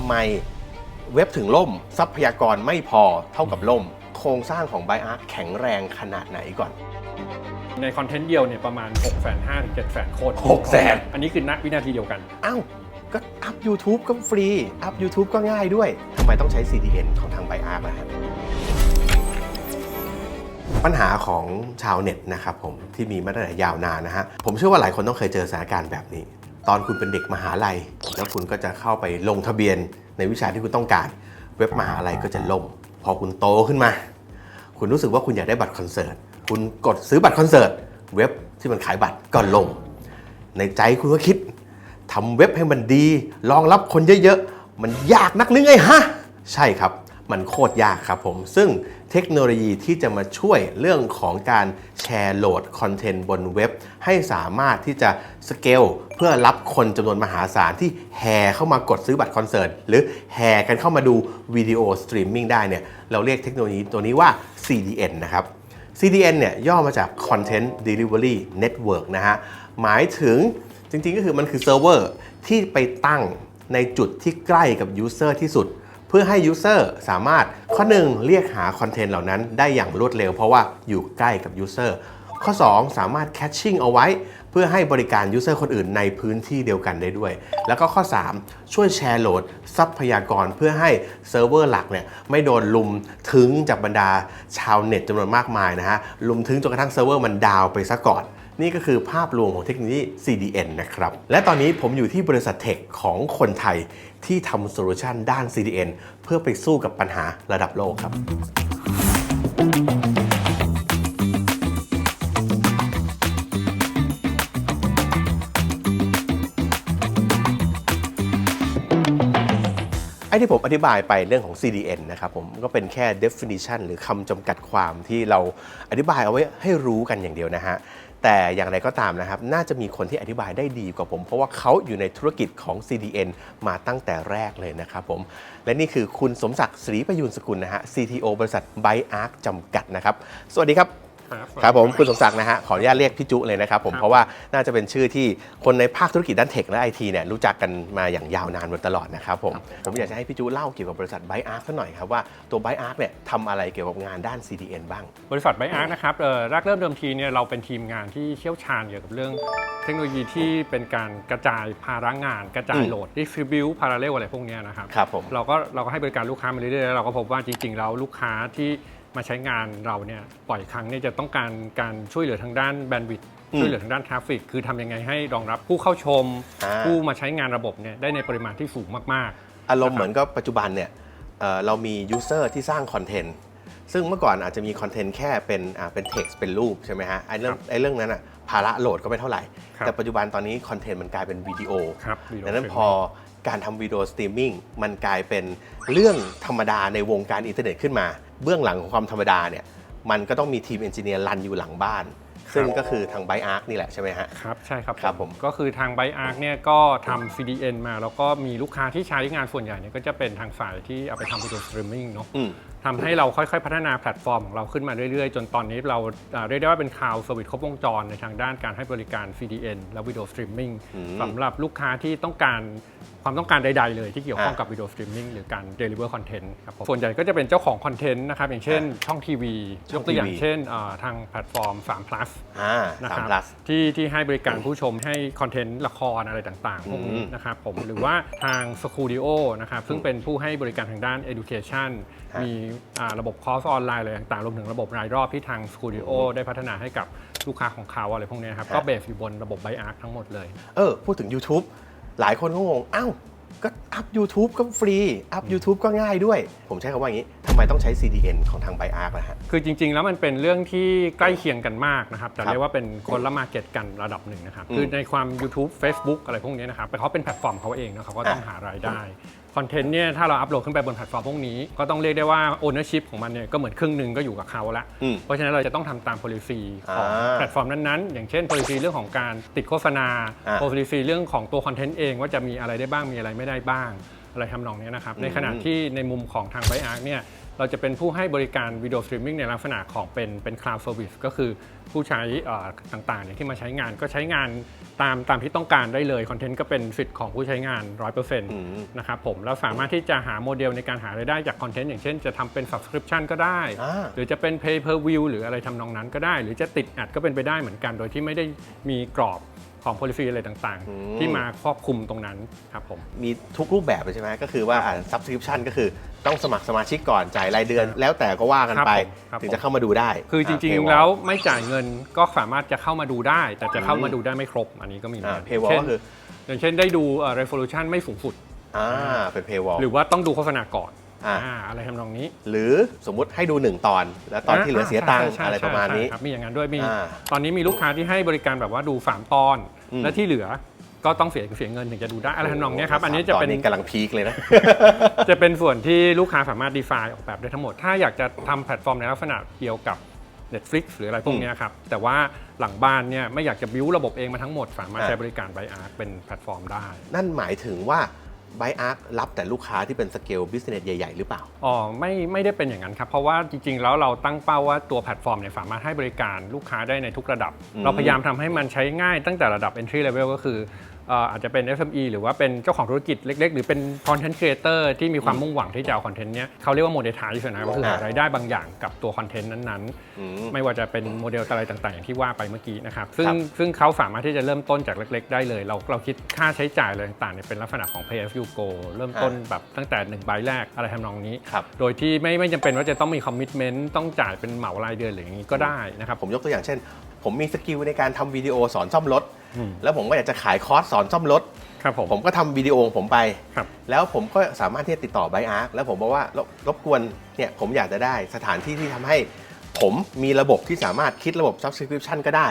ำไมเว็บถึงล่มทรัพยากรไม่พอเท่ากับล่มโครงสร้างของ ByArk แข็งแรงขนาดไหนก่อนในคอนเทนต์เดียวเนี่ยประมาณ 650,000 ถึง 700,000 คน 600,000 อันนี้คือณวินาทีเดียวกันอ้าวก็อัพ YouTube ก็ฟรีอัพ YouTube ก็ง่ายด้วยทำไมต้องใช้ CDN ของทาง ByArk ล่ะฮะปัญหาของชาวเน็ตนะครับผมที่มีมาตั้งแต่ยาวนานนะฮะผมเชื่อว่าหลายคนต้องเคยเจอสถานการณ์แบบนี้ตอนคุณเป็นเด็กมหาลัยแล้วคุณก็จะเข้าไปลงทะเบียนในวิชาที่คุณต้องการเว็บมหาลัยก็จะล่มพอคุณโตขึ้นมาคุณรู้สึกว่าคุณอยากได้บัตรคอนเสิร์ตคุณกดซื้อบัตรคอนเสิร์ตเว็บที่มันขายบัตรก็ล่มในใจคุณก็คิดทำเว็บให้มันดีรองรับคนเยอะๆมันยากนักหรือไงฮะใช่ครับมันโคตรยากครับผมซึ่งเทคโนโลยีที่จะมาช่วยเรื่องของการแชร์โหลดคอนเทนต์บนเว็บให้สามารถที่จะสเกลเพื่อรับคนจำนวนมหาศาลที่แห่เข้ามากดซื้อบัตรคอนเสิร์ตหรือแห่กันเข้ามาดูวิดีโอสตรีมมิ่งได้เนี่ยเราเรียกเทคโนโลยีตัวนี้ว่า CDN นะครับ CDN เนี่ยย่อมาจาก Content Delivery Network นะฮะหมายถึงจริงๆก็คือมันคือเซิร์ฟเวอร์ที่ไปตั้งในจุดที่ใกล้กับยูเซอร์ที่สุดเพื่อให้ยูเซอร์สามารถข้อ1เรียกหาคอนเทนต์เหล่านั้นได้อย่างรวดเร็วเพราะว่าอยู่ใกล้กับยูเซอร์ข้อ2สามารถแคชชิ่งเอาไว้เพื่อให้บริการยูเซอร์คนอื่นในพื้นที่เดียวกันได้ด้วยแล้วก็ข้อ3ช่วยแชร์โหลดทรัพยากรเพื่อให้เซิร์ฟเวอร์หลักเนี่ยไม่โดนลุมถึงจากบรรดาชาวเน็ตจำนวนมากมายนะฮะลุมถึงจนกระทั่งเซิร์ฟเวอร์มันดาวไปซะก่อนนี่ก็คือภาพรวมของเทคโนโลยี CDN นะครับและตอนนี้ผมอยู่ที่บริษัทเทคของคนไทยที่ทำโซลูชันด้าน CDN เพื่อไปสู้กับปัญหาระดับโลกครับไอ้ที่ผมอธิบายไปเรื่องของ CDN นะครับผมก็เป็นแค่ definition หรือคำจำกัดความที่เราอธิบายเอาไว้ให้รู้กันอย่างเดียวนะฮะแต่อย่างไรก็ตามนะครับน่าจะมีคนที่อธิบายได้ดีกว่าผมเพราะว่าเขาอยู่ในธุรกิจของ CDN มาตั้งแต่แรกเลยนะครับผมและนี่คือคุณสมศักดิ์ศรีประยูรสกุลนะฮะ CTO บริษัท ByArk จำกัดนะครับสวัสดีครับครับผมคุณสมศักดิ์นะฮะขออนุญาตเรียกพี่จุเลยนะครับผมเพราะว่าน่าจะเป็นชื่อที่คนในภาคธุรกิจด้านเทคและ IT เนี่ยรู้จักกันมาอย่างยาวนานมาตลอดนะครับผมอยากจะให้พี่จุเล่าเกี่ยวกับบริษัท ByArk สักหน่อยครับว่าตัว ByArk เนี่ยทำอะไรเกี่ยวกับงานด้าน CDN บ้างบริษัท ByArk นะครับแรกเริ่มเดิมทีเนี่ยเราเป็นทีมงานที่เชี่ยวชาญเกี่ยวกับเรื่องเทคโนโลยีที่เป็นการกระจายภาระงานกระจายโหลด distribute parallel อะไรพวกนี้นะครับครับผมเราก็ให้บริการลูกค้ามาเรื่อยๆแล้วเราก็พบว่าจริงๆแล้วลูกค้าที่มาใช้งานเราเนี่ยบ่อยครั้งเนี่ยจะต้องการช่วยเหลือทางด้านแบนด์วิดต์ช่วยเหลือทางด้านทราฟฟิกคือทำยังไงให้รองรับผู้เข้าชมผู้มาใช้งานระบบเนี่ยได้ในปริมาณที่สูงมากๆอารมณ์เหมือนก็ปัจจุบันเนี่ยเรามียูเซอร์ที่สร้างคอนเทนต์ซึ่งเมื่อก่อนอาจจะมีคอนเทนต์แค่เป็นเท็กซ์เป็นรูปใช่ไหมฮะไอ้เรื่องนั้นอ่ะภาระโหลดก็ไม่เท่าไหร่แต่ปัจจุบันตอนนี้คอนเทนต์มันกลายเป็นวิดีโอดังนั้นพอการทำวิดีโอสตรีมมิ่งมันกลายเป็นเรื่องธรรมดาในวงการอินเทอร์เน็ตขึ้นมาเบื้องหลังของความธรรมดาเนี่ยมันก็ต้องมีทีมเอนจิเนียร์รันอยู่หลังบ้านซึ่งก็คือทาง ByArk นี่แหละใช่ไหมฮะครับใช่ครับครับผมก็คือทาง ByArk เนี่ยก็ทำ CDN มาแล้วก็มีลูกค้าที่ใช้งานส่วนใหญ่เนี่ยก็จะเป็นทางฝ่ายที่เอาไปทำวิดีโอสตรีมมิ่งเนาะทำให้เราค่อยๆพัฒนาแพลตฟอร์มของเราขึ้นมาเรื่อยๆจนตอนนี้เราเรียกได้ว่าเป็นคลาวด์เซอร์วิสครบวงจรในทางด้านการให้บริการ CDN และวิดีโอสตรีมมิ่งสำหรับลูกค้าที่ต้องการความต้องการใดๆเลยที่เกี่ยวข้องกับวิดีโอสตรีมมิ่งหรือการ deliver content ครับส่วนใหญ่ก็จะเป็นเจ้าของคอนเทนต์นะครับอย่างเช่นช่องทีวียกตัวอย่างเช่นทางแพลตฟอร์ม3 plus นะครับที่ให้บริการผู้ชมให้คอนเทนต์ละครอะไรต่างๆพวกนี้นะครับผมหรือว่าทาง Studio นะครับซึ่งเป็นผู้ให้บริการทางด้าน education มีระบบคอร์สออนไลน์อะไรต่างๆรวมถึงระบบรายรอบที่ทาง Studio ได้พัฒนาให้กับลูกค้าของเขาอะไรพวกนี้ครับก็เบสอยู่บนระบบ ByArk ทั้งหมดเลยพูดถึง YouTube หลายคนก็งงอ้าวก็อัพ YouTube ก็ฟรีอัพ YouTube ก็ง่ายด้วยผมใช้คำว่าอย่างนี้ทำไมต้องใช้ CDN ของทาง ByArk ล่ะฮะคือจริงๆแล้วมันเป็นเรื่องที่ใกล้เคียงกันมากนะครับแต่เรียกว่าเป็นคนละมาร์เก็ตกันระดับหนึ่งนะครับคือในความ YouTube Facebook อะไรพวกนี้นะครับเขาเป็นแพลตฟอร์มเขาเองนะเขาก็ต้องหารายได้คอนเทนต์เนี่ยถ้าเราอัพโหลดขึ้นไปบนแพลตฟอร์มพวกนี้ก็ต้องเรียกได้ว่า ownership ของมันเนี่ยก็เหมือนครึ่งหนึ่งก็อยู่กับเขาละเพราะฉะนั้นเราจะต้องทำตาม policy ของแพลตฟอร์มนั้นๆอย่างเช่น policy เรื่องของการติดโฆษณา policy เรื่องของตัวคอนเทนต์เองว่าจะมีอะไรได้บ้างมีอะไรไม่ได้บ้างอะไรทำนองนี้นะครับในขณะที่ในมุมของทาง ByArk เนี่ย เราจะเป็นผู้ให้บริการวิดีโอสตรีมมิ่งในลักษณะของเป็น cloud service ก็คือผู้ใช้ต่างๆเนี่ยที่มาใช้งานก็ใช้งานตามที่ต้องการได้เลยคอนเทนต์ก็เป็นสิทธิ์ของผู้ใช้งาน 100% นะครับผมแล้วสามารถที่จะหาโมเดลในการหารายได้จากคอนเทนต์อย่างเช่นจะทำเป็น subscription ก็ได้หรือจะเป็น pay per view หรืออะไรทำนองนั้นก็ได้หรือจะติดแอดก็เป็นไปได้เหมือนกันโดยที่ไม่ได้มีกรอบของ policy อะไรต่างๆที่มาครอบคลุมตรงนั้นครับผมมีทุกรูปแบบเลยใช่ไหมก็คือว่าsubscription ก็คือต้องสมัครสมาชิกก่อนจ่ายรายเดือนแล้วแต่ก็ว่ากันไปถึงจะเข้ามาดูได้คือจริงๆแล้วไม่จ่ายเงินก็สามารถจะเข้ามาดูได้แต่จะเข้ามาดูได้ไม่ครบอันนี้ก็มีpaywall ก็คืออย่างเช่นได้ดู resolution ไม่สูงสุดเป็น paywall หรือว่าต้องดูโฆษณาก่อนอะไรทำนองนี้หรือสมมุติให้ดู1ตอนแล้วตอนที่เหลือเสียตังค์อะไรประมาณนี้มีอย่างนั้นด้วยมีตอนนี้มีลูกค้าที่ให้บริการแบบว่าดู3ตอนและที่เหลือก็ต้องเสียเงินถึงจะดูได้อะไรทำนองนี้ครับอันนี้จะเป็นกำลังพีคเลยนะ จะเป็นส่วนที่ลูกค้าสามารถ define ออกแบบได้ทั้งหมดถ้าอยากจะทำแพลตฟอร์มในลักษณะเกี่ยวกับ Netflix หรืออะไรพวกนี้ครับแต่ว่าหลังบ้านเนี่ยไม่อยากจะบิ้วระบบเองมาทั้งหมดสามารถใช้บริการ ByArc เป็นแพลตฟอร์มได้นั่นหมายถึงว่าByArc รับแต่ลูกค้าที่เป็นสเกลบิสเนสใหญ่ๆหรือเปล่าไม่ได้เป็นอย่างนั้นครับเพราะว่าจริงๆแล้วเราตั้งเป้าว่าตัวแพลตฟอร์มเนี่ยสามารถให้บริการลูกค้าได้ในทุกระดับเราพยายามทำให้มันใช้ง่ายตั้งแต่ระดับ entry level ก็คืออาจจะเป็น SME หรือว่าเป็นเจ้าของธุรกิจเล็กๆหรือเป็น content creator ที่มีความมุ่งหวังที่จะเอาคอนเทนต์เนี้ยเขาเรียกว่า monetize นะก็คือหารายได้บางอย่างกับตัวคอนเทนต์นั้นๆไม่ว่าจะเป็นโมเดลอะไรต่างๆอย่างที่ว่าไปเมื่อกี้นะครับซึ่งเขาสามารถที่จะเริ่มต้นจากเล็กๆได้เลยเราคิดค่าใช้จ่ายอะไรต่างๆเนี่ยเป็นลักษณะของ pay as you go เริ่มต้นแบบตั้งแต่1ใบแรกอะไรทำนองนี้โดยที่ไม่จำเป็นว่าจะต้องมี commitment ต้องจ่ายเป็นเหมารายเดือนหรืออย่างนี้ก็ได้นะครับผมยกตัวอย่างเช่นผมมีสกิลในการทำวิดีโอสอนซ่อมรถแล้วผมก็อยากจะขายคอร์สสอนซ่อมรถผมก็ทำวิดีโอของผมไปแล้วผมก็สามารถที่จะติดต่อByArcแล้วผมบอกว่ารบกวนเนี่ยผมอยากจะได้สถานที่ที่ทำให้ผมมีระบบที่สามารถคิดระบบ subscription ก็ได้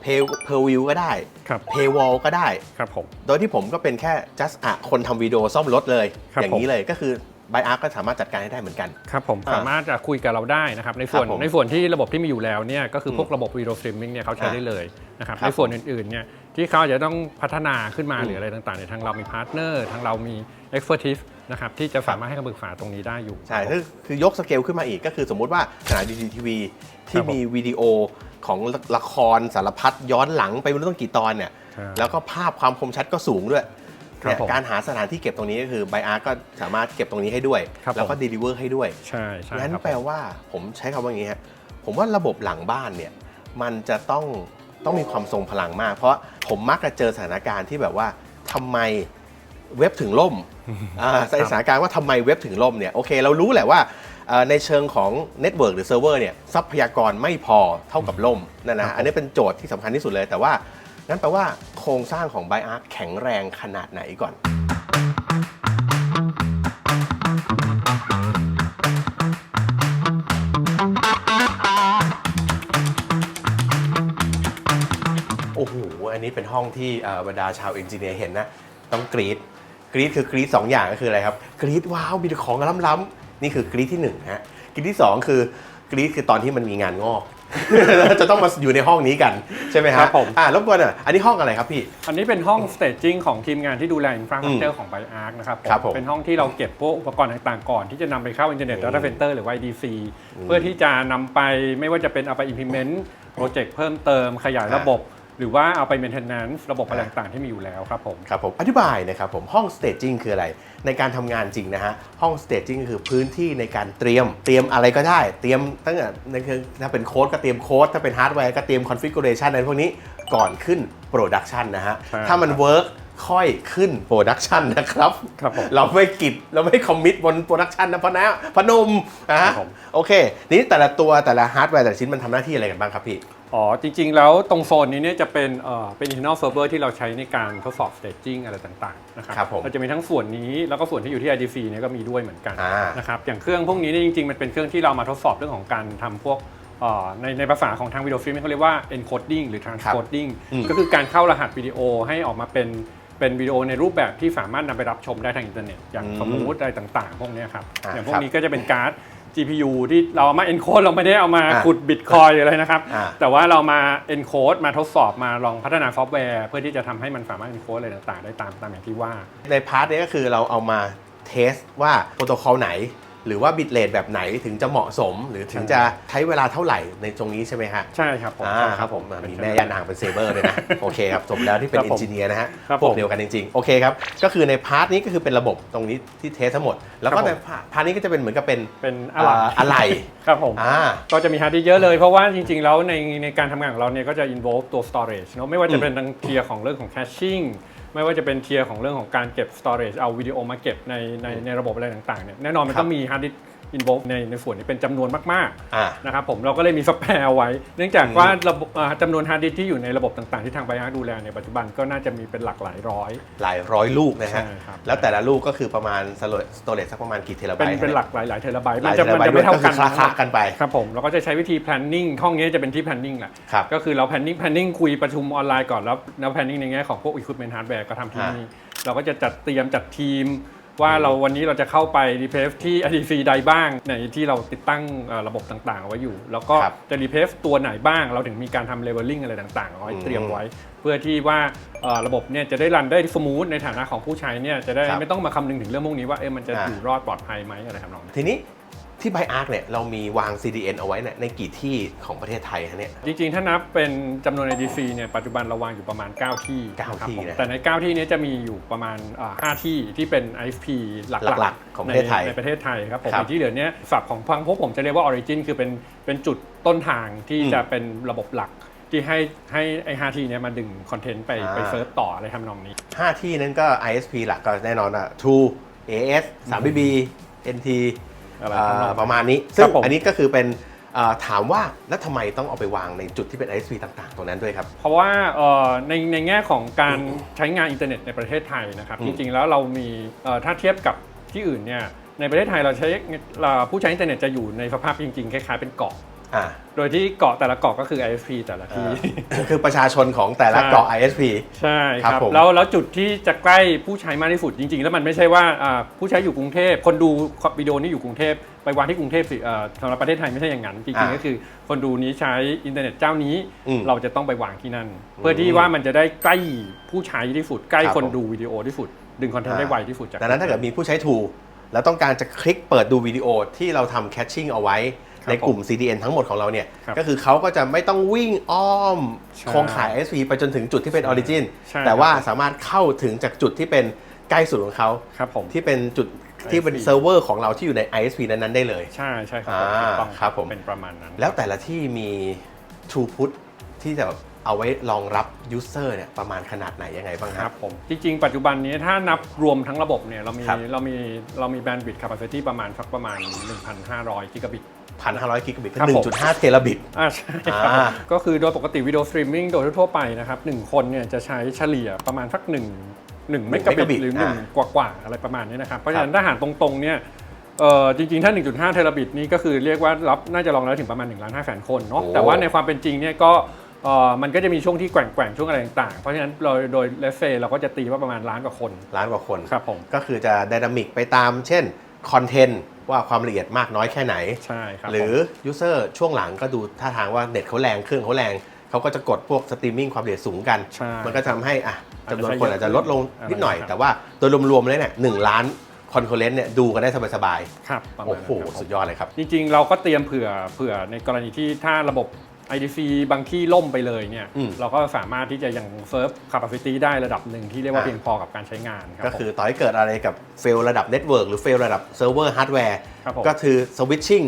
pay per view ก็ได้ paywall ก็ได้โดยที่ผมก็เป็นแค่ just คนทำวิดีโอซ่อมรถเลยอย่างนี้เลยก็คือByArcก็สามารถจัดการให้ได้เหมือนกันครับผมสามารถจะคุยกับเราได้นะครับในส่วนที่ระบบที่มีอยู่แล้วเนี่ยก็คือพวกระบบวิดีโอสตรีมมิ่งเนี่ยเขาใช้ได้เลยนะครับในส่วนอื่นๆเนี่ยที่เขาจะต้องพัฒนาขึ้นมาหรืออะไรต่างๆเนี่ยทางเรามีพาร์ทเนอร์ทางเรามี expertise นะครับที่จะสามารถให้คำปรึกษาตรงนี้ได้อยู่ใช่คือยกสเกลขึ้นมาอีกก็คือสมมุติว่าสถานีทีวีที่มีวิดีโอของละครสารพัดย้อนหลังไปไม่รู้ต้องกี่ตอนเนี่ยแล้วก็ภาพความคมชัดก็สูงด้วยการหาสถานที่เก็บตรงนี้ก็คือByArcก็สามารถเก็บตรงนี้ให้ด้วยแล้วก็ deliver ให้ด้วยใช่งั้นแปลว่าผมใช้คำว่าอย่างนี้ครับผมว่าระบบหลังบ้านเนี่ยมันจะต้องมีความทรงพลังมากเพราะผมมักจะเจอสถานการณ์ที่แบบว่าทำไมเว็บถึงล่มสถานการณ์ว่าทำไมเว็บถึงล่มเนี่ยโอเคเรารู้แหละว่าในเชิงของเน็ตเวิร์กหรือเซิร์ฟเวอร์เนี่ยทรัพยากรไม่พอเท่ากับล่มนั่นนะอันนี้เป็นโจทย์ที่สำคัญที่สุดเลยแต่ว่างั้นแปลว่าโครงสร้างของByArcแข็งแรงขนาดไหนก่อนโอ้โหอันนี้เป็นห้องที่บรรดาชาวเอนจิเนียร์เห็นนะต้องกรี๊ดคือกรี๊ด2อย่างก็คืออะไรครับกรี๊ดว้าวมีแต่ของล้ำๆนี่คือกรี๊ดที่1ฮะกรี๊ดที่2คือกรี๊ดคือตอนที่มันมีงานงอกจะต้องมาอยู่ในห้องนี้กันใช่ไหมครับผมรบกวนอันนี้ห้องอะไรครับพี่อันนี้เป็นห้องสเตจจิ้งของทีมงานที่ดูแลอินฟราสตรัคเจอร์ของByArcนะครับเป็นห้องที่เราเก็บพวกอุปกรณ์ต่างๆก่อนที่จะนำไปเข้า Internet Data Center หรือว่า IDC เพื่อที่จะนำไปไม่ว่าจะเป็นเอาไป implement โปรเจกต์เพิ่มเติมขยายระบบหรือว่าเอาไป maintenance ระบบอะไรต่างๆที่มีอยู่แล้วครับผมอธิบายนะครับผมห้อง staging คืออะไรในการทำงานจริงนะฮะห้อง staging ก็คือพื้นที่ในการเตรียมอะไรก็ได้เตรียมตั้งแต่ถ้าเป็นโค้ดก็เตรียมโค้ดถ้าเป็นฮาร์ดแวร์ก็เตรียม configuration อะไรพวกนี้ก่อนขึ้น production นะฮะถ้ามัน work ค่อยขึ้น production นะครับเราไม่คอมมิตบน production นะพนมโอเคนี้แต่ละฮาร์ดแวร์แต่ละชิ้นมันทำหน้าที่อะไรกันบ้างครับพี่จริงๆแล้วตรงโซนนี้เนี่ยจะเป็นinternal server ที่เราใช้ในการทดสอบ staging อะไรต่างๆนะครับเราจะมีทั้งส่วนนี้แล้วก็ส่วนที่อยู่ที่ IDC เนี่ยก็มีด้วยเหมือนกันนะครับอย่างเครื่องพวกนี้เนี่ยจริงๆมันเป็นเครื่องที่เรามาทดสอบเรื่องของการทำพวกในภาษาของทางวิดีโอฟิล์มเขาเรียกว่า encoding หรือ transcoding ก็คือการเข้ารหัสวิดีโอให้ออกมาเป็นวิดีโอในรูปแบบที่สามารถนำไปรับชมได้ทางอินเทอร์เน็ตอย่างสมมุติอะไรต่างๆพวกนี้ครับอย่างพวกนี้ก็จะเป็นการ์ดGPU ที่เรามา encode เราไม่ได้เอามาขุด Bitcoin หรืออะไรนะครับแต่ว่าเรามา encode มาทดสอบมาลองพัฒนาซอฟต์แวร์เพื่อที่จะทำให้มันสามารถ encode อะไรต่างๆได้ตามอย่างที่ว่าในพาร์ทนี้ก็คือเราเอามาเทสว่าโปรโตคอลไหน หรือว่าบิตเรทแบบไหนถึงจะเหมาะสม หรือถึงจะใช้เวลาเท่าไหร่ในตรงนี้ใช่ไหมฮะใช่ครับผมครับผมมีแม่ย่านางเป็นเซเบอร์เลยนะ โอเคครับสมแล้วที่เป็นเอนจิเนียร์นะฮะพวกเดียวกันจริงๆโอเคครับก็คือในพาร์ทนี้ก็คือเป็นระบบตรงนี้ที่เทสทั้งหมดแล้วก็ในพาร์ทนี้ก็จะเป็นเหมือนกับเป็นอะไรครับผมก็จะมีฮาร์ดดิสก์เยอะเลยเพราะว่าจริงๆแล้วในการทำงานของเราเนี่ยก็จะ involve ตัว storage เนอะไม่ว่าจะเป็นทางเทียร์ของเรื่องของ caching ไม่ว่าจะเป็นเทียร์ของเรื่องของการเก็บ storage เอาวิดีโอมาเก็บในระบบอะไรต่างๆเนี่ยแน่นอนมันต้องมีฮาร์ดดิสก์involve ในส่วนนี้เป็นจำนวนมากๆนะครับผมเราก็เลยมีสแปร์ไว้เนื่องจากว่าจำนวนฮาร์ดดิสก์ที่อยู่ในระบบต่างๆที่ทางไบอาร์ดูแลในปัจจุบันก็น่าจะมีเป็นหลักหลายร้อยลูกนะฮะแล้วแต่ละลูกก็คือประมาณสโตเรจสักประมาณกี่เทราไบต์เป็นหลักหลายเทราไบต์มันจะไม่เท่ากันคละกันไปครับผมเราก็จะใช้วิธี planning ห้องนี้จะเป็นที่ planning แหละก็คือเรา planning คุยประชุมออนไลน์ก่อนแล้ว planning ในแง่ของพวก equipment hardware ก็ทำที่นี่เราก็จะจัดเตรียมจัดทีมว่าวันนี้เราจะเข้าไป replace ที่ IDC ใดบ้างในที่เราติดตั้งระบบต่างๆเอาไว้อยู่แล้วก็จะ replace ตัวไหนบ้างเราถึงมีการทำ leveling อะไรต่างๆเอาไว้เตรียมไว้เพื่อที่ว่าระบบเนี่ยจะได้รันได้สมูทในฐานะของผู้ใช้เนี่ยจะได้ไม่ต้องมาคำนึงถึงเรื่องพวกนี้ว่ามันจะอยู่รอดปลอดภัยไหมอะไรทำนองนี้ทีนี้ที่ไบอาร์คเนี่ยเรามีวาง CDN เอาไว้ในกี่ที่ของประเทศไทยฮะเนี่ยจริงๆถ้านับเป็นจำนวน IDC เนี่ยปัจจุบันเราวางอยู่ประมาณ9ที่นะแต่ใน9ที่นี้จะมีอยู่ประมาณ5ที่ที่เป็น ISP หลักๆของประเทศไทยในประเทศไทยครับผมที่เหลือเนี้ยศัพท์ของพวกผมจะเรียกว่า Origin คือเป็นจุดต้นทางที่จะเป็นระบบหลักที่ให้ไอ้5ที่นี้มาดึงคอนเทนต์ไปเซิร์ชต่ออะไรทำนองนี้5ที่นั้นก็ ISP หลักก็แน่นอนอ่ะ True AS 3BB NTประมาณนี้ซึ่งอันนี้ก็คือเป็นถามว่าแล้วทำไมต้องเอาไปวางในจุดที่เป็น ISP ต่างๆตรงนั้นด้วยครับเพราะว่าในแง่ของการใช้งานอินเทอร์เน็ตในประเทศไทยนะครับจริงๆแล้วเรามีถ้าเทียบกับที่อื่นเนี่ยในประเทศไทยเราใช้ผู้ใช้อินเทอร์เน็ตจะอยู่ในสภาพจริงๆคล้ายๆเป็นเกาะโดยที่เกาะแต่ละเกาะก็คือ ISP แต่ละที่คือประชาชนของแต่ละเกาะ ISP ใช่ครับแล้วจุดที่จะใกล้ผู้ใช้มากที่สุดจริงๆแล้วมันไม่ใช่ว่าผู้ใช้อยู่กรุงเทพคนดูวิดีโอนี้อยู่กรุงเทพไปวางที่กรุงเทพสิสำหรับประเทศไทยไม่ใช่อย่างนั้นจริงๆก็คือคนดูนี้ใช้อินเทอร์เน็ตเจ้านี้เราจะต้องไปวางที่นั่นเพื่อที่ว่ามันจะได้ใกล้ผู้ใช้ที่สุดใกล้คนดูวิดีโอที่สุดดึงคอนเทนต์ได้ไวที่สุดดังนั้นถ้าเกิดมีผู้ใช้ถูกแล้วต้องการจะคลิกเปิดดูวิดีโอที่เราทำแคชชิ่งเอาไว้ในกลุ่ม CDN ทั้งหมดของเราเนี่ยก็คือเขาก็จะไม่ต้องวิ่งอ้อมโครงข่าย ISP ไปจนถึงจุดที่เป็น Origin แต่ว่าสามารถเข้าถึงจากจุดที่เป็นใกล้สุดของเขาที่เป็นจุดที่เป็นเซิร์ฟเวอร์ของเราที่อยู่ใน ISP นั้นๆได้เลยใช่ครับต้องครับผมเป็นประมาณนั้นแล้วแต่ละที่มี throughput ที่จะเอาไว้รองรับ user เนี่ยประมาณขนาดไหนยังไงบ้างครับผมจริงๆปัจจุบันนี้ถ้านับรวมทั้งระบบเนี่ยเรามี bandwidth capacity ประมาณ 1,500 กิกะบิต1,500 กิกะบิตคือ 1.5 เทราบิตใช่ครับก็คือโดยปกติวิดีโอสตรีมมิ่งโดยทั่วไปนะครับ1คนเนี่ยจะใช้เฉลี่ยประมาณสัก1เมกะบิตหรือ1กว่าอะไรประมาณนี้นะครับเพราะฉะนั้นถ้าหารตรงๆเนี่ยจริงๆถ้า 1.5 เทราบิตนี่ก็คือเรียกว่าน่าจะรองรับถึงประมาณ 1,500,000 คนเนาะแต่ว่าในความเป็นจริงเนี่ยก็มันก็จะมีช่วงที่แกว่งช่วงอะไรต่างๆเพราะฉะนั้นโดยเลฟเฟเราก็จะตีว่าประมาณล้านกว่าคนครับผมก็คือจะไดนามิกไปตามเช่นคอนเทนต์ว่าความละเอียดมากน้อยแค่ไหนใช่ครับหรือยูเซอร์ช่วงหลังก็ดูท่าทางว่าเน็ตเขาแรงเครื่องเขาแรงเขาก็จะกดพวกสตรีมมิ่งความละเอียดสูงกันมันก็ทำให้จำนวนคนอาจจะลดลงนิดหน่อยแต่ว่าโดยรวมๆเลยเนี่ย1 ล้านคอนโทรเลนต์เนี่ยดูกันได้สบายๆครับโอ้โหสุดยอดเลยครับจริงๆเราก็เตรียมเผื่อในกรณีที่ถ้าระบบIDC บางที่ล่มไปเลยเนี่ยเราก็สามารถที่จะยังเซิร์ฟ capacity ได้ระดับหนึ่งที่เรียกว่าเพียงพอกับการใช้งานก็คือต่อให้เกิดอะไรกับเฟลระดับเน็ตเวิร์กหรือเฟลระดับเซิร์ฟเวอร์ฮาร์ดแวร์ก็คือสวิตชิ่ง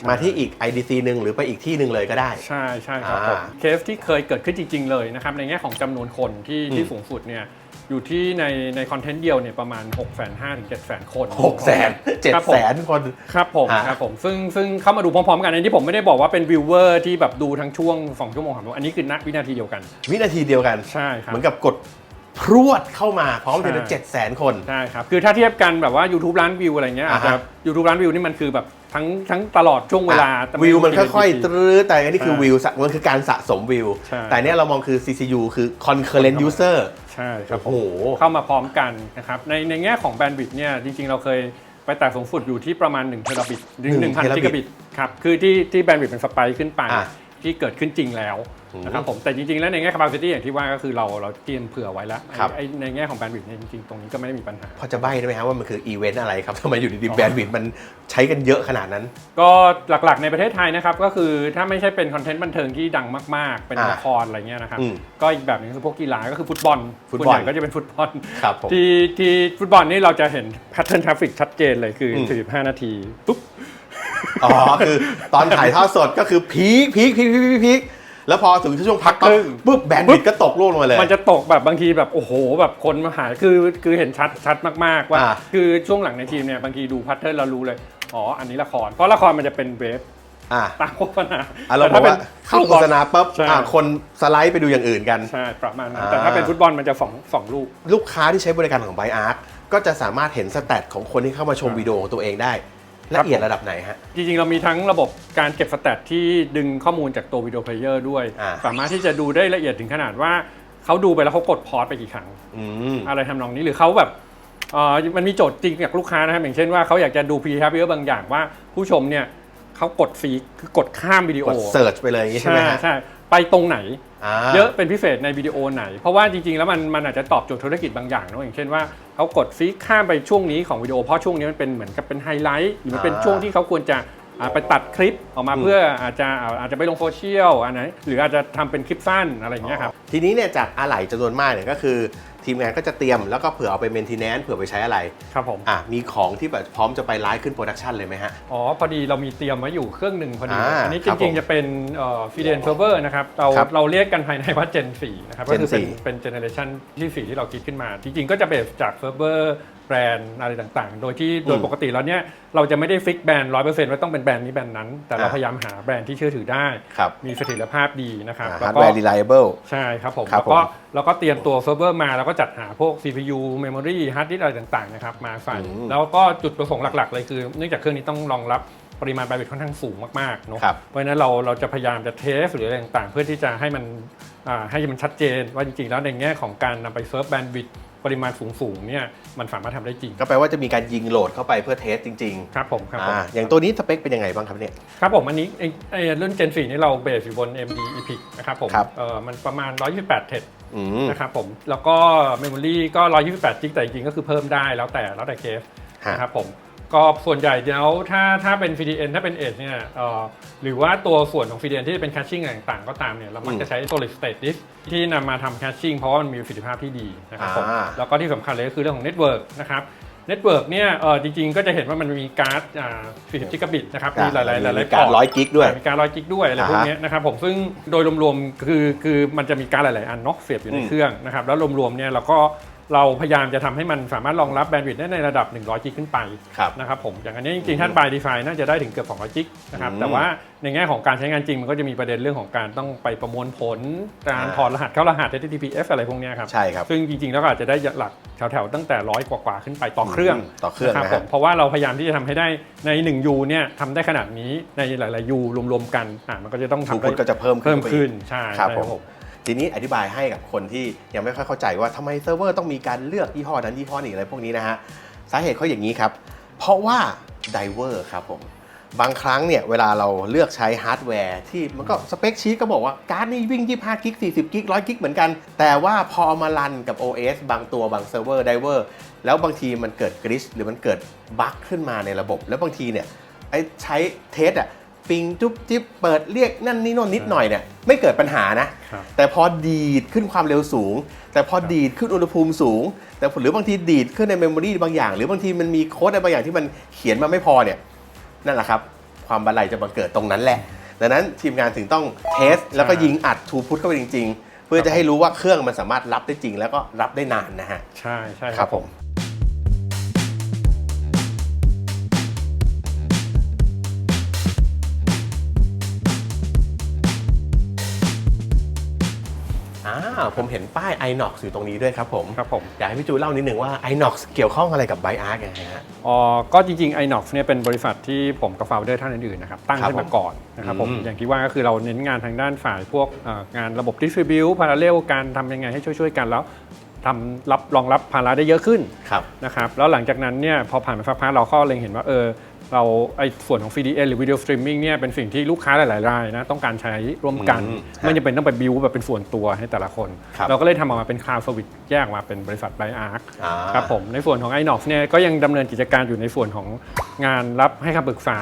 มาที่อีก IDC หนึ่งหรือไปอีกที่หนึ่งเลยก็ได้ใช่ครับผมเคสที่เคยเกิดขึ้นจริงๆเลยนะครับในแง่ของจำนวนคนที่สูงสุดเนี่ยอยู่ที่ในคอนเทนต์เดียวเนี่ยประมาณ 650,000 ถึง 700,000 คน700,000 คนครับผมซึ่งเข้ามาดูพร้อมๆกันอันที่ผมไม่ได้บอกว่าเป็นวิวเวอร์ที่แบบดูทั้งช่วง2 ชั่วโมง3 ชั่วโมงอันนี้คือวินาทีเดียวกันใช่ครับเหมือนกับกดพรวดเข้ามาพร้อมกัน700,000 คนใช่ครับคือถ้าเทียบกันแบบว่า YouTube ล้านวิวอะไรเงี้ยอาจจะ YouTube ล้านวิวนี่มันคือแบบทั้งตลอดช่วงเวลาวิวมันค่อยๆตื้อแต่อันนี้คือวิวมันคือการสะสมวิวแต่เนี้ยเรามองคือ CCU คือ concurrent user ใช่ครับโอ้โหเข้ามาพร้อมกันนะครับในแง่ของแบนด์วิดต์เนี่ยจริงๆเราเคยไปแตะสูงสุดอยู่ที่ประมาณ1 เทราบิตหรือ 1,000 กิกะบิตครับคือที่แบนด์วิดต์เป็นสไปค์ขึ้นไป ที่เกิดขึ้นจริงแล้วนะครับผมแต่จริงๆแล้วในแง่ capacity อย่างที่ว่าก็คือเราเตรียมเผื่อไว้แล้วในแง่ของ bandwidth เนี่ยจริงๆตรงนี้ก็ไม่ได้มีปัญหาพอจะใบ้ได้ไหมครับว่ามันคืออีเวนต์อะไรครับทำไมอยู่ดีๆแบนด์วิดต์มันใช้กันเยอะขนาดนั้นก็หลักๆในประเทศไทยนะครับก็คือถ้าไม่ใช่เป็นคอนเทนต์บันเทิงที่ดังมากๆเป็นละครอะไรเงี้ยนะครับก็อีกแบบนึงคือพวกกีฬาก็คือฟุตบอลส่วนใหญ่ก็จะเป็นฟุตบอลที่ฟุตบอลนี่เราจะเห็นแพทเทิร์นทราฟฟิกชัดเจนเลยคือ45นาทีปุ๊บอ๋อคือตอนถ่ายทอดสดก็คือพีคแล้วพอถึงช่วงพักปุ๊บแบนด์วิดต์ก็ตกลงมาเลยมันจะตกแบบบางทีแบบโอ้โหแบบคนมาหายคือเห็นชัดมากๆว่าคือช่วงหลังในทีมเนี่ยบางทีดูแพทเทิร์นเรารู้เลยอ๋ออันนี้ละครเพราะละครมันจะเป็นเวฟตามโฆษณาเราบอกว่าเข้าโฆษณาปุ๊บคนสไลด์ไปดูอย่างอื่นกันใช่ประมาณนั้นแต่ถ้าเป็นฟุตบอลมันจะสองลูกค้าที่ใช้บริการของ BuyArc ก็จะสามารถเห็นสแตทของคนที่เข้ามาชมวิดีโอของตัวเองได้ละเอียดระดับไหนฮะจริงๆเรามีทั้งระบบการเก็บสแตทที่ดึงข้อมูลจากตัววิดีโอเพลเยอร์ด้วยสามารถที่จะดูได้ละเอียดถึงขนาดว่าเขาดูไปแล้วเขากดพอสไปกี่ครั้งอะไรทำนองนี้หรือเขาแบบมันมีโจทย์จริงจากลูกค้านะครับอย่างเช่นว่าเขาอยากจะดู behavior บางอย่างว่าผู้ชมเนี่ยเขากดฟีคือกดข้ามวิดีโอกดเสิร์ชไปเลยใช่ไหมฮะใช่ไปตรงไหนเยอะเป็นพิเศษในวิดีโอไหนเพราะว่าจริงๆแล้วมันอาจจะตอบโจทย์ธุรกิจบางอย่างนะอย่างเช่นว่าเขากดฟีข้ามไปช่วงนี้ของวิดีโอเพราะช่วงนี้มันเป็นเหมือนกับเป็นไฮไลท์หรือมันเป็นช่วงที่เขาควรจะไปตัดคลิปออกมาเพื่ออาจจะไปลงโซเชียลอันไหนหรืออาจจะทำเป็นคลิปสั้นอะไรอย่างเงี้ยครับทีนี้เนี่ยจากอะไหล่จำนวนมากเนี่ยก็คือทีมงานก็จะเตรียมแล้วก็เผื่อเอาไปเมนเทนแนนซ์เผื่อไปใช้อะไรครับผมมีของที่แบบพร้อมจะไปไลฟ์ขึ้นโปรดักชันเลยไหมฮะพอดีเรามีเตรียมไว้อยู่เครื่องหนึ่งพอดีอันนี้จริงๆจะเป็นFIDEN Server นะครับเราเรียกกันภายในว่า Gen 4นะครับก็คือเป็นเจเนอเรชันที่4ที่เราคิดขึ้นมาจริงๆก็จะเบสจากเซิร์ฟเวอร์แบรนด์อะไรต่างๆโดยปกติแล้วเนี่ยเราจะไม่ได้ฟิกแบรนด์ 100% ว่าต้องเป็นแบรนด์นี้แบรนด์นั้นแต่เราพยายามหาแบรนด์ที่เชื่อถือได้มีเสถียรภาพดีนะครับแล้วก็ reliable ใช่ครับผมแล้วก็เตรียมตัวเซิร์ฟเวอร์มาแล้วก็จัดหาพวก CPU memory hard disk อะไรต่างๆนะครับมาใส่แล้วก็จุดประสงค์หลักๆเลยคือเนื่องจากเครื่องนี้ต้องรองรับปริมาณไบต์วิดต์ค่อนข้างสูงมากๆเนาะเพราะฉะนั้นเราจะพยายามจะเทสหรืออะไรต่างๆเพื่อที่จะให้มันชัดเจนว่าจริงๆแล้วในแง่ของการนำไปเซิร์ฟแบนด์วิดต์ปริมาณสูงๆเนี่ยมันสามารถทำได้จริงก็แปลว่าจะมีการยิงโหลดเข้าไปเพื่อเทสจริงๆครับผมอย่างตัวนี้สเปคเป็นยังไงบ้างครับเนี่ยครับผมอันนี้รุ่น Gen 4นี่เราเบสอยู่บน AMD EPIC นะครับผมมันประมาณ128 เทรดนะครับผมแล้วก็ Memory ก็128 จิกแต่จริงๆก็คือเพิ่มได้แล้วแต่เคสนะครับผมก็ส่วนใหญ่แล้วถ้าเป็น FIDEN ถ้าเป็น Edge เนี่ยหรือว่าตัวส่วนของ FIDEN ที่เป็น caching ต่างๆก็ตามเนี่ยเรามักจะใช้ solid state disk ที่นำมาทำ caching เพราะว่ามันมีประสิทธิภาพที่ดีนะครับผมแล้วก็ที่สำคัญเลยก็คือเรื่องของ network นะครับ network เนี่ยจริงๆก็จะเห็นว่ามันมีการ์ด40 กิกะบิตนะครับมีหลายการ์ด100 กิกด้วยมีการ์ด100 กิกด้วยอะไรพวกนี้นะครับผมซึ่งโดยรวมๆคือมันจะมีการ์ดหลายๆอันเนาะเสียบอยู่ในเครื่องนะครับแล้วรวมๆเนี่ยเราพยายามจะทำให้มันสามารถรองรับแบนด์วิดต์ได้ในระดับ100 กิกขึ้นไปนะครับผมอย่างอันนี้จริงๆท่าน by design น่าจะได้ถึงเกือบ200 กิกนะครับแต่ว่าในแง่ของการใช้งานจริงมันก็จะมีประเด็นเรื่องของการต้องไปประมวลผลการถอดรหัสเข้ารหัส HTTPS อะไรพวกนี้ครับใช่ครับซึ่งจริงๆแล้วก็อาจจะได้หลักแถวๆตั้งแต่100กว่าขึ้นไปต่อเครื่องนะครับผมเพราะว่าเราพยายามที่จะทำให้ได้ใน1 U เนี่ยทำได้ขนาดนี้ในหลายๆ U รวมๆกันมันก็จะต้องทำได้ก็จะเพิ่มขึ้นใช่ครับผมทีนี้อธิบายให้กับคนที่ยังไม่ค่อยเข้าใจว่าทำไมเซิร์ฟเวอร์ต้องมีการเลือกยี่ห้อนั้นยี่ห้อนี้อะไรพวกนี้นะฮะสาเหตุเขาอย่างนี้ครับเพราะว่าไดเวอร์ครับผมบางครั้งเนี่ยเวลาเราเลือกใช้ฮาร์ดแวร์ที่มันก็สเปคชีทก็บอกว่าการ์ดนี่วิ่ง25 กิก40 กิก100 กิกเหมือนกันแต่ว่าพอเอามารันกับ OS บางตัวบางเซิร์ฟเวอร์ไดเวอร์แล้วบางทีมันเกิดกริชหรือมันเกิดบั๊กขึ้นมาในระบบแล้วบางทีเนี่ยใช้เทสปิงจุ๊บจิ๊บเปิดเรียกนั่นนี่โน่นนิดหน่อยเนี่ยไม่เกิดปัญหานะแต่พอดีดขึ้นความเร็วสูงแต่พอดีดขึ้นอุณหภูมิสูงแต่หรือบางทีดีดขึ้นในเมมโมรีบางอย่างหรือบางทีมันมีโค้ดอะไรบางอย่างที่มันเขียนมาไม่พอเนี่ยนั่นแหละครับความบันไลจะบังเกิดตรงนั้นแหละดังนั้นทีมงานถึงต้องเทสแล้วก็ยิงอัดทูพุทเข้าไปจริงๆเพื่อจะให้รู้ว่าเครื่องมันสามารถรับได้จริงแล้วก็รับได้นานนะฮะใช่ครับผมผมเห็นป้าย Inox อยู่ตรงนี้ด้วยครับผมอยากให้พี่จูเล่านิดนึงว่า Inox เกี่ยวข้องอะไรกับ BuyArc ยังไงฮะก็จริงๆ Inox เนี่ยเป็นบริษัทที่ผมกับ founder ท่านอื่นๆนะครับตั้งขึ้นมาก่อนนะครับผมอย่างที่ว่าก็คือเราเน้นงานทางด้านฝ่ายพวกงานระบบ distribute parallel การทำยังไงให้ช่วยๆกันแล้วทำรองรับภาระได้เยอะขึ้นนะครับแล้วหลังจากนั้นเนี่ยพอผ่านมาสักพักเราก็เล็งเห็นว่า เราไอ้ส่วนของ CDN หรือ Video Streaming เนี่ยเป็นสิ่งที่ลูกค้าหลายๆรายนะต้องการใช้ร่วมกันไม่จำเป็นต้องไปบิวแบบเป็นส่วนตัวให้แต่ละคน เราก็เลยทำออกมาเป็น Cloud Service แยกมาเป็นบริษัท ByArc ครับผมในส่วนของ iNox เนี่ยก็ยังดำเนินกิจการอยู่ในส่วนของงานรับให้คำปรึกษา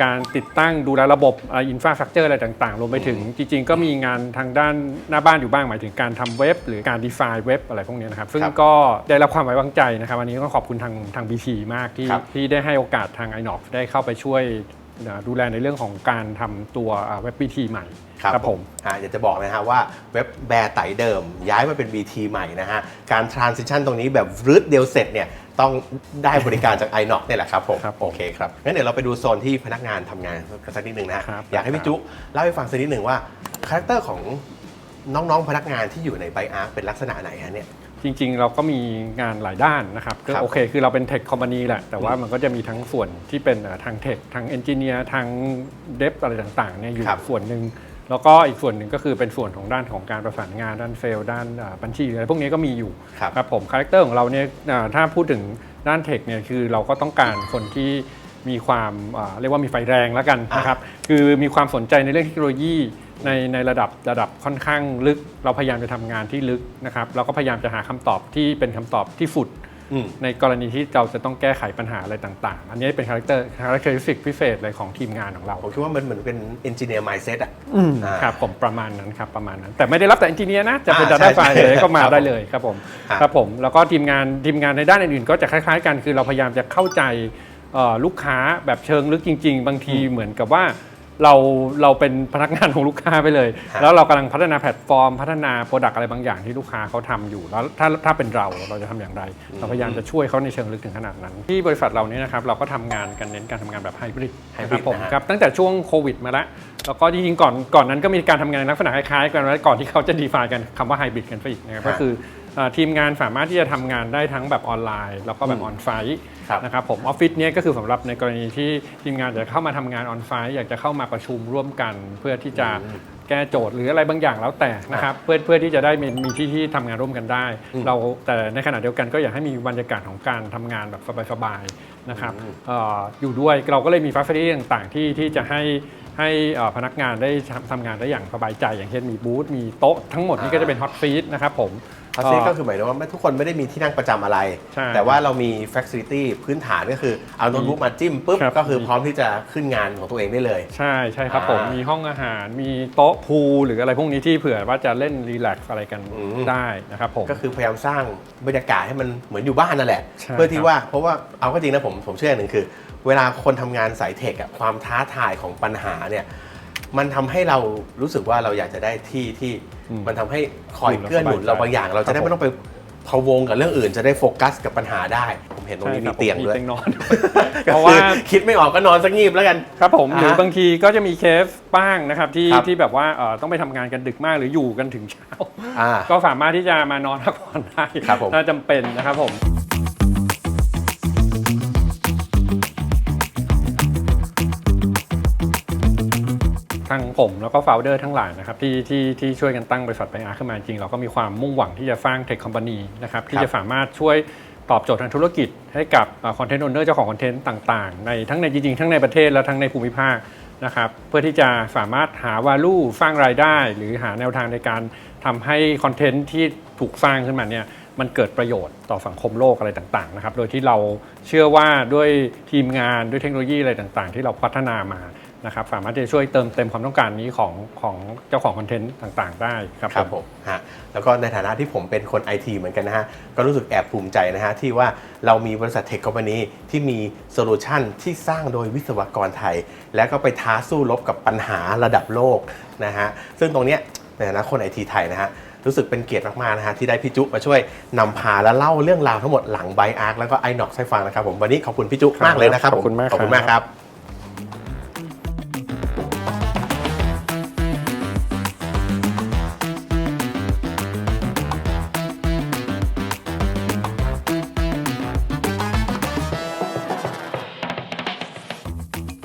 การติดตั้งดูแลระบบอินฟราสตรัคเจอร์อะไรต่างๆรวมไปถึงจริงๆก็มีงานทางด้านหน้าบ้านอยู่บ้างหมายถึงการทำเว็บหรือการดีไซน์เว็บอะไรพวกนี้นะครับซึ่งก็ได้รับความไว้วางใจนะครับวันนี้ต้องขอบคุณทาง BT มากที่ได้ให้โอกาสทาง iNox ได้เข้าไปช่วยดูแลในเรื่องของการทำตัวเว็บ BT ใหม่ครับผมอยากจะบอกนะฮะว่าเว็บแบร์ไตเดิมย้ายมาเป็น BT ใหม่นะฮะการ transition ตรงนี้แบบรืดเดียวเสร็จเนี่ยต้องได้บริการจาก iNox นี่แหละครับผมโอเคครับงั้นเดี๋ยวเราไปดูโซนที่พนักงานทำงานกันสักนิดนึงนะอยากให้พี่จุเล่าให้ฟังสักนิดหนึ่งว่าคาแรคเตอร์ของน้องๆพนักงานที่อยู่ใน ByArc เป็นลักษณะไหนฮะเนี่ยจริงๆเราก็มีงานหลายด้านนะครับก็โอเคคือเราเป็นเทคคอมพานีแหละแต่ว่ามันก็จะมีทั้งส่วนที่เป็นทางเทคทางเอนจิเนียร์ทางเดฟอะไรต่างๆเนี่ยอยู่ส่วนหนึ่งแล้วก็อีกส่วนหนึ่งก็คือเป็นส่วนของด้านของการประสานงานด้านเซลล์ด้านบัญชีอะไรพวกนี้ก็มีอยู่ครับผมคาแรคเตอร์ของเราเนี่ยถ้าพูดถึงด้านเทคเนี่ยคือเราก็ต้องการคนที่มีความเรียกว่ามีไฟแรงแล้วกันนะครับคือมีความสนใจในเรื่องเทคโนโลยีในระดับค่อนข้างลึกเราพยายามจะทำงานที่ลึกนะครับเราก็พยายามจะหาคำตอบที่เป็นคำตอบที่ฝุดในกรณีที่เราจะต้องแก้ไขปัญหาอะไรต่างๆอันนี้เป็นคาแรคเตอร์สติกพิเศษเลยของทีมงานของเราผมคิดว่ามันเหมือนเป็น engineer mindset อ่ะครับผมประมาณนั้นครับประมาณนั้นแต่ไม่ได้รับแต่ engineer นะจะเป็น data science เลยก็มาได้เลยครับผมแล้วก็ทีมงานในด้านอื่นๆก็จะคล้ายๆกันคือเราพยายามจะเข้าใจลูกค้าแบบเชิงลึกจริงๆบางทีเหมือนกับว่าเราเป็นพนักงานของลูกค้าไปเลยแล้วเรากำลังพัฒนาแพลตฟอร์มพัฒนาโปรดักต์อะไรบางอย่างที่ลูกค้าเขาทำอยู่แล้วถ้าเป็นเราจะทำอย่างไรเราพยายามจะช่วยเขาในเชิงลึกถึงขนาดนั้นที่บริษัทเราเนี่ยนะครับเราก็ทำงานกันเน้นการทำงานแบบไฮบริดครับผมครับตั้งแต่ช่วงโควิดมาแล้วก็จริงๆก่อนนั้นก็มีการทำงานลักษณะคล้ายๆกันแล้วก่อนที่เขาจะ define กันคำว่าไฮบริดกันไปอีกนะครับก็คือทีมงานสามารถที่จะทำงานได้ทั้งแบบออนไลน์แล้วก็แบบออนไซต์นะครับผมออฟฟิศเนี่ยก็คือสำหรับในกรณีที่ทีมงานอยากเข้ามาทำงานออนไซต์อยากจะเข้ามาประชุมร่วมกันเพื่อที่จะแก้โจทย์หรืออะไรบางอย่างแล้วแต่นะครับเพื่อที่จะได้มีที่ทำงานร่วมกันได้แต่ในขณะเดียวกันก็อยากให้มีบรรยากาศของการทำงานแบบสบายๆนะครับอยู่ด้วยเราก็เลยมีฟัซิลิตี้ต่างๆที่จะให้พนักงานได้ทำงานได้อย่างสบายใจอย่างเช่นมีบูธมีโต๊ะทั้งหมดนี่ก็จะเป็นฮอตซีทนะครับผมฮอตซีทก็คือหมายถึงว่าทุกคนไม่ได้มีที่นั่งประจำอะไรแต่ว่าเรามีฟัซิลิตี้พื้นฐานก็คือเอาโน้ตบุ๊กมาจิ้มปุ๊บก็คือพร้อมที่จะขึ้นงานของตัวเองได้เลยใช่ครับผมมีห้องอาหารมีโต๊ะพูลหรืออะไรพวกนี้ที่เผื่อว่าจะเล่นรีแลกซ์อะไรกันได้นะครับผมก็คือพยายามสร้างบรรยากาศให้มันเหมือนอยู่บ้านนั่นแหละเพื่อที่ว่าเพราะว่าเอาก็จริงนะผมเชื่ออย่างหนึ่งคือเวลาคนทำงานสายเทคความท้าทายของปัญหาเนี่ยมันทำให้เรารู้สึกว่าเราอยากจะได้ที่มันทำให้คอยเกื้อหนุนเราบางอย่างเราจะได้ไม่ต้องไปพะวงกับเรื่องอื่นจะได้โฟกัสกับปัญหาได้ผมเห็นตรงนี้มีเตียงด้วยนอนเพราะว่าคิดไม่ออกก็นอนสักงีบแล้วกันครับผมหรือบางทีก็จะมีเคสบ้างนะครับที่แบบว่าต้องไปทำงานกันดึกมากหรืออยู่กันถึงเช้าก็สามารถที่จะมานอนพักผ่อนได้ถ้าจำเป็นนะครับผมทั้งผมแล้วก็โฟลเดอร์ทั้งหลายนะครับที่ช่วยกันตั้งบริษัทByArcขึ้นมาจริงเราก็มีความมุ่งหวังที่จะสร้างเทคคอมพานีนะครับที่จะสามารถช่วยตอบโจทย์ทางธุรกิจให้กับคอนเทนต์โอเนอร์เจ้าของคอนเทนต์ต่างๆทั้งในจริงๆทั้งในประเทศและทั้งในภูมิภาคนะครับเพื่อที่จะสามารถหา value สร้างรายได้หรือหาแนวทางในการทำให้คอนเทนต์ที่ถูกสร้างขึ้นมาเนี่ยมันเกิดประโยชน์ต่อสังคมโลกอะไรต่างๆนะครับโดยที่เราเชื่อว่าด้วยทีมงานด้วยเทคโนโลยีอะไรต่างๆที่เราพัฒนามานะครับสามารถจะช่วยเติมเต็มความต้องการนี้ของเจ้าของคอนเทนต์ต่างๆได้ครับผมแล้วก็ในฐานะที่ผมเป็นคน IT เหมือนกันนะฮะก็รู้สึกแอบภูมิใจนะฮะที่ว่าเรามีบริษัทเทคคอมพานีที่มีโซลูชันที่สร้างโดยวิศวกรไทยแล้วก็ไปท้าสู้รบกับปัญหาระดับโลกนะฮะซึ่งตรงเนี้ยในฐานะคน IT ไทยนะฮะรู้สึกเป็นเกียรติมากๆนะฮะที่ได้พี่จุมาช่วยนำพาและเล่าเรื่องราวทั้งหมดหลังByArcแล้วก็iNoxให้ฟังนะครับผมวันนี้ขอบคุณพี่จุมากเลยนะครับขอบคุณมากครับ